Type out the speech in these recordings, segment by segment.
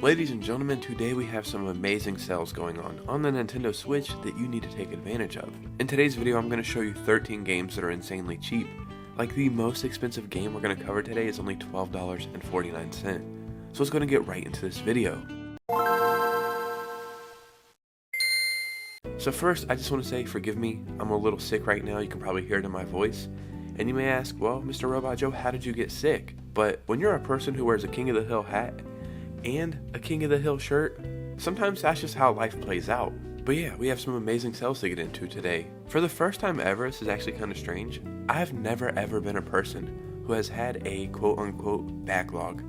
Ladies and gentlemen, today we have some amazing sales going on the Nintendo Switch that you need to take advantage of. In today's video, I'm going to show you 13 games that are insanely cheap. Like the most expensive game we're going to cover today is only $12.49. So let's go and get right into this video. So first, I just want to say forgive me, I'm a little sick right now, you can probably hear it in my voice. And you may ask, well, Mr. Robot Joe, how did you get sick? But when you're a person who wears a King of the Hill hat and a King of the Hill shirt, sometimes that's just how life plays out. But yeah, we have some amazing sales to get into today. For the first time ever, this is actually kind of strange, I've never ever been a person who has had a quote-unquote backlog.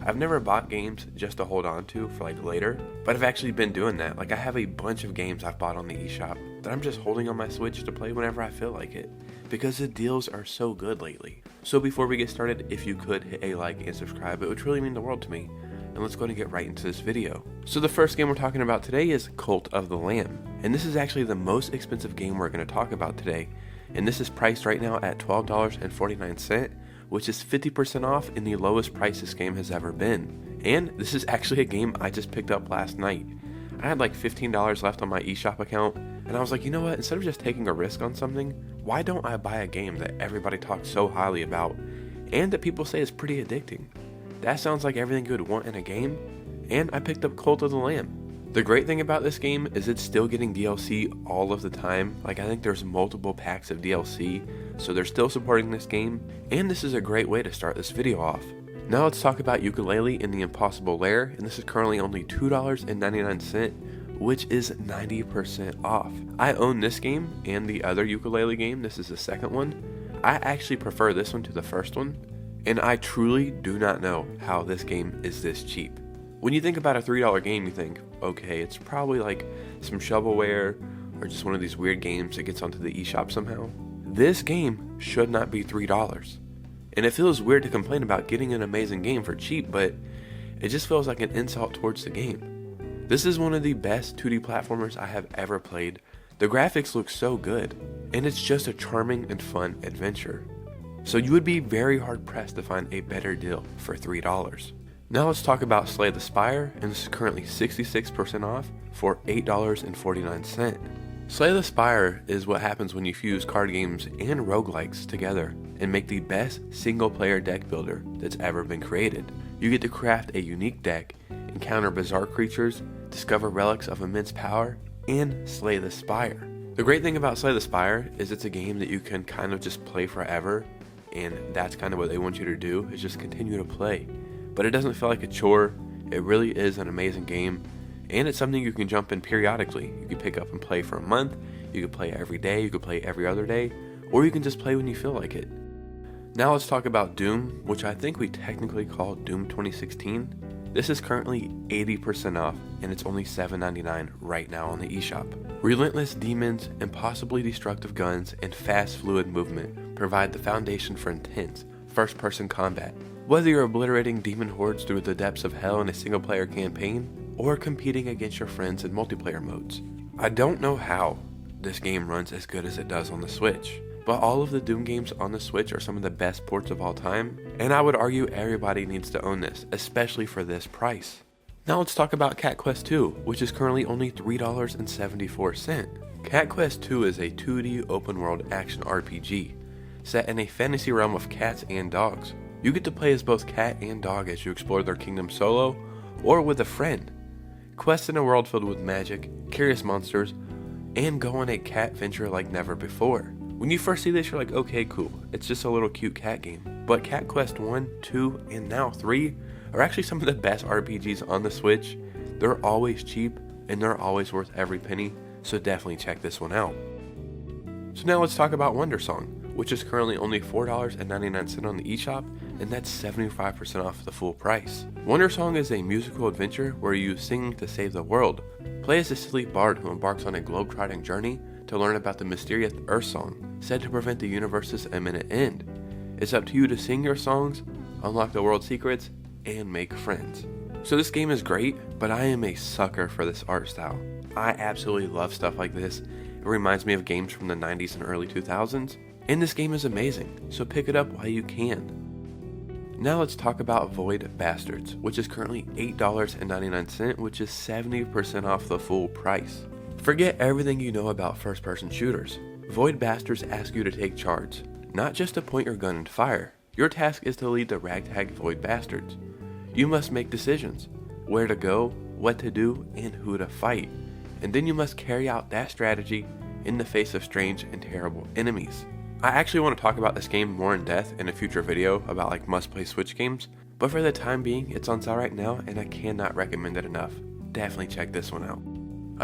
I've never bought games just to hold on to for like later, but I've actually been doing that. Like I have a bunch of games I've bought on the eShop that I'm just holding on my Switch to play whenever I feel like it, because the deals are so good lately. So before we get started, if you could hit a like and subscribe, it would really mean the world to me. And let's go and get right into this video. So the first game we're talking about today is Cult of the Lamb. And this is actually the most expensive game we're going to talk about today. And this is priced right now at $12.49, which is 50% off in the lowest price this game has ever been. And this is actually a game I just picked up last night. I had like $15 left on my eShop account, and I was like, you know what, instead of just taking a risk on something, why don't I buy a game that everybody talks so highly about, and that people say is pretty addicting? That sounds like everything you would want in a game, and I picked up Cult of the Lamb. The great thing about this game is it's still getting DLC all of the time. Like I think there's multiple packs of DLC, so they're still supporting this game, and this is a great way to start this video off. Now let's talk about Yooka-Laylee in the Impossible Lair, and this is currently only $2.99, which is 90% off. I own this game and the other Yooka-Laylee game. This is the second one. I actually prefer this one to the first one, and I truly do not know how this game is this cheap. When you think about a $3 game, you think, okay, it's probably like some shovelware or just one of these weird games that gets onto the eShop somehow. This game should not be $3. And it feels weird to complain about getting an amazing game for cheap, but it just feels like an insult towards the game. This is one of the best 2D platformers I have ever played. The graphics look so good, and it's just a charming and fun adventure. So you would be very hard pressed to find a better deal for $3. Now let's talk about Slay the Spire, and this is currently 66% off for $8.49. Slay the Spire is what happens when you fuse card games and roguelikes together and make the best single player deck builder that's ever been created. You get to craft a unique deck, encounter bizarre creatures, discover relics of immense power, and slay the Spire. The great thing about Slay the Spire is it's a game that you can kind of just play forever, and that's kind of what they want you to do, is just continue to play. But it doesn't feel like a chore. It really is an amazing game, and it's something you can jump in periodically. You can pick up and play for a month, you can play every day, you can play every other day, or you can just play when you feel like it. Now let's talk about Doom, which I think we technically call Doom 2016. This is currently 80% off, and it's only $7.99 right now on the eShop. Relentless demons, impossibly destructive guns, and fast fluid movement provide the foundation for intense first-person combat. Whether you're obliterating demon hordes through the depths of hell in a single-player campaign, or competing against your friends in multiplayer modes. I don't know how this game runs as good as it does on the Switch, but all of the Doom games on the Switch are some of the best ports of all time, and I would argue everybody needs to own this, especially for this price. Now let's talk about Cat Quest 2, which is currently only $3.74. Cat Quest 2 is a 2D open-world action RPG, set in a fantasy realm of cats and dogs. You get to play as both cat and dog as you explore their kingdom solo, or with a friend. Quest in a world filled with magic, curious monsters, and go on a cat venture like never before. When you first see this, you're like, okay, cool, it's just a little cute cat game. But Cat Quest 1, 2, and now 3 are actually some of the best RPGs on the Switch. They're always cheap, and they're always worth every penny, so definitely check this one out. So now let's talk about Wandersong, which is currently only $4.99 on the eShop, and that's 75% off the full price. Wandersong is a musical adventure where you sing to save the world. Play as a silly bard who embarks on a globe-trotting journey to learn about the mysterious Earth Song, said to prevent the universe's imminent end. It's up to you to sing your songs, unlock the world's secrets, and make friends. So this game is great, but I am a sucker for this art style. I absolutely love stuff like this. It reminds me of games from the 90s and early 2000s, and this game is amazing, so pick it up while you can. Now let's talk about Void Bastards, which is currently $8.99, which is 70% off the full price. Forget everything you know about first-person shooters. Void Bastards ask you to take charge, not just to point your gun and fire. Your task is to lead the ragtag Void Bastards. You must make decisions, where to go, what to do, and who to fight. And then you must carry out that strategy in the face of strange and terrible enemies. I actually want to talk about this game more in depth in a future video about like must-play Switch games, but for the time being, it's on sale right now and I cannot recommend it enough. Definitely check this one out.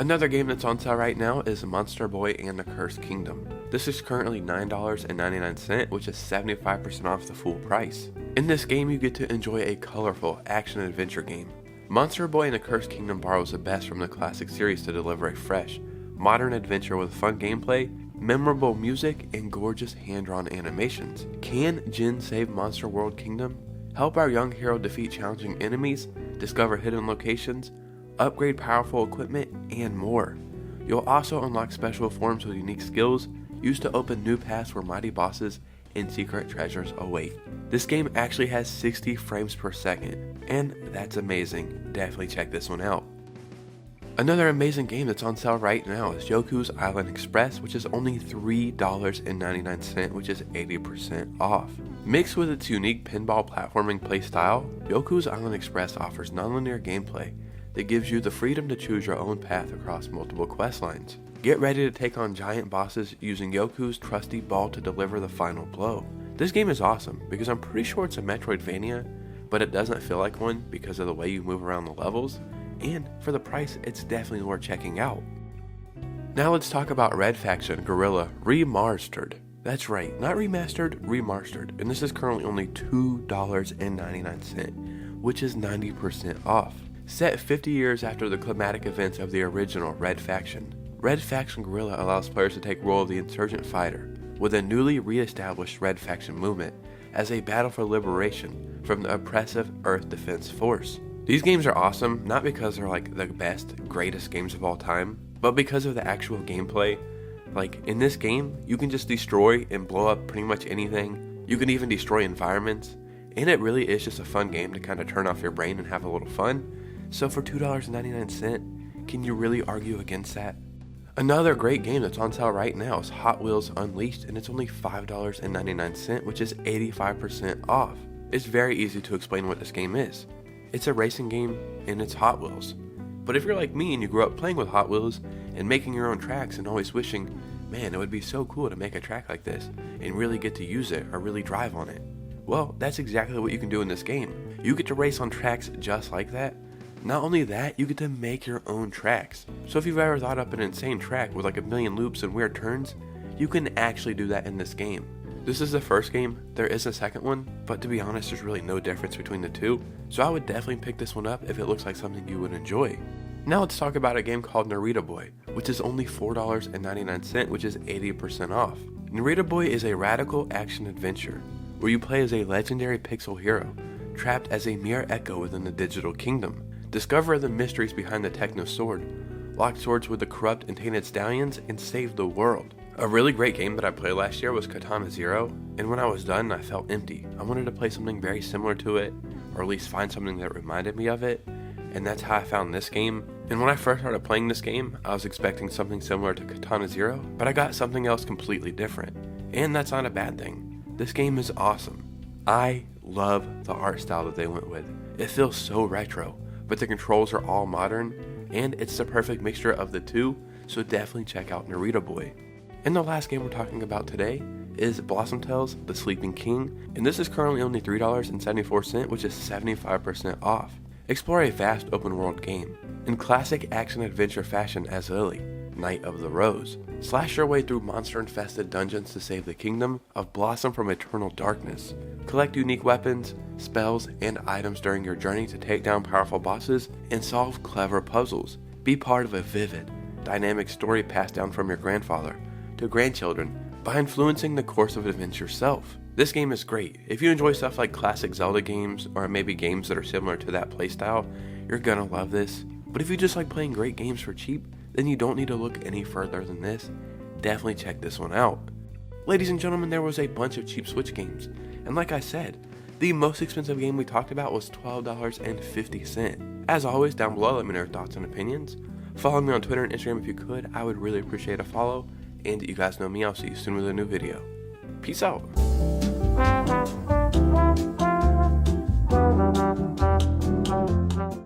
Another game that's on sale right now is Monster Boy and the Cursed Kingdom. This is currently $9.99, which is 75% off the full price. In this game, you get to enjoy a colorful action-adventure game. Monster Boy and the Cursed Kingdom borrows the best from the classic series to deliver a fresh, modern adventure with fun gameplay, memorable music, and gorgeous hand-drawn animations. Can Jin save Monster World Kingdom? Help our young hero defeat challenging enemies, discover hidden locations, upgrade powerful equipment, and more. You'll also unlock special forms with unique skills used to open new paths where mighty bosses and secret treasures await. This game actually has 60 frames per second, and that's amazing. Definitely check this one out. Another amazing game that's on sale right now is Yoku's Island Express, which is only $3.99, which is 80% off. Mixed with its unique pinball platforming playstyle, Yoku's Island Express offers nonlinear gameplay that gives you the freedom to choose your own path across multiple quest lines. Get ready to take on giant bosses using Yoku's trusty ball to deliver the final blow. This game is awesome because I'm pretty sure it's a Metroidvania, but it doesn't feel like one because of the way you move around the levels, and for the price, it's definitely worth checking out. Now let's talk about Red Faction Guerilla Re-Mars-Tered. That's right, not remastered, Re-Mars-Tered, and this is currently only $2.99, which is 90% off. Set 50 years after the climatic events of the original Red Faction, Red Faction Guerilla allows players to take role of the insurgent fighter with a newly re-established Red Faction movement as a battle for liberation from the oppressive Earth Defense Force. These games are awesome, not because they're like the best, greatest games of all time, but because of the actual gameplay. Like in this game, you can just destroy and blow up pretty much anything. You can even destroy environments, and it really is just a fun game to kind of turn off your brain and have a little fun. So for $2.99, can you really argue against that? Another great game that's on sale right now is Hot Wheels Unleashed, and it's only $5.99, which is 85% off. It's very easy to explain what this game is. It's a racing game, and it's Hot Wheels. But if you're like me and you grew up playing with Hot Wheels and making your own tracks and always wishing, man, it would be so cool to make a track like this and really get to use it or really drive on it. Well, that's exactly what you can do in this game. You get to race on tracks just like that. Not only that, you get to make your own tracks. So if you've ever thought up an insane track with like a million loops and weird turns, you can actually do that in this game. This is the first game, there is a second one, but to be honest, there's really no difference between the two, so I would definitely pick this one up if it looks like something you would enjoy. Now let's talk about a game called Narita Boy, which is only $4.99, which is 80% off. Narita Boy is a radical action adventure, where you play as a legendary pixel hero, trapped as a mere echo within the digital kingdom. Discover the mysteries behind the Techno Sword, lock swords with the corrupt and tainted stallions, and save the world. A really great game that I played last year was Katana Zero, and when I was done, I felt empty. I wanted to play something very similar to it, or at least find something that reminded me of it, and that's how I found this game. And when I first started playing this game, I was expecting something similar to Katana Zero, but I got something else completely different, and that's not a bad thing. This game is awesome. I love the art style that they went with. It feels so retro, but the controls are all modern, and it's the perfect mixture of the two, so definitely check out Narita Boy. And the last game we're talking about today is Blossom Tales: The Sleeping King, and this is currently only $3.74, which is 75% off. Explore a vast open world game in classic action-adventure fashion as Lily, Knight of the Rose. Slash your way through monster-infested dungeons to save the kingdom of Blossom from eternal darkness. Collect unique weapons, spells, and items during your journey to take down powerful bosses and solve clever puzzles. Be part of a vivid, dynamic story passed down from your grandfather to grandchildren by influencing the course of events yourself. This game is great. If you enjoy stuff like classic Zelda games, or maybe games that are similar to that playstyle, you're gonna love this. But if you just like playing great games for cheap, then you don't need to look any further than this. Definitely check this one out. Ladies and gentlemen, there was a bunch of cheap Switch games, and like I said, The most expensive game we talked about was $12.50. As always, down below, let me know your thoughts and opinions. Follow me on Twitter and Instagram if you could. I would really appreciate a follow. And you guys know me, I'll see you soon with a new video. Peace out.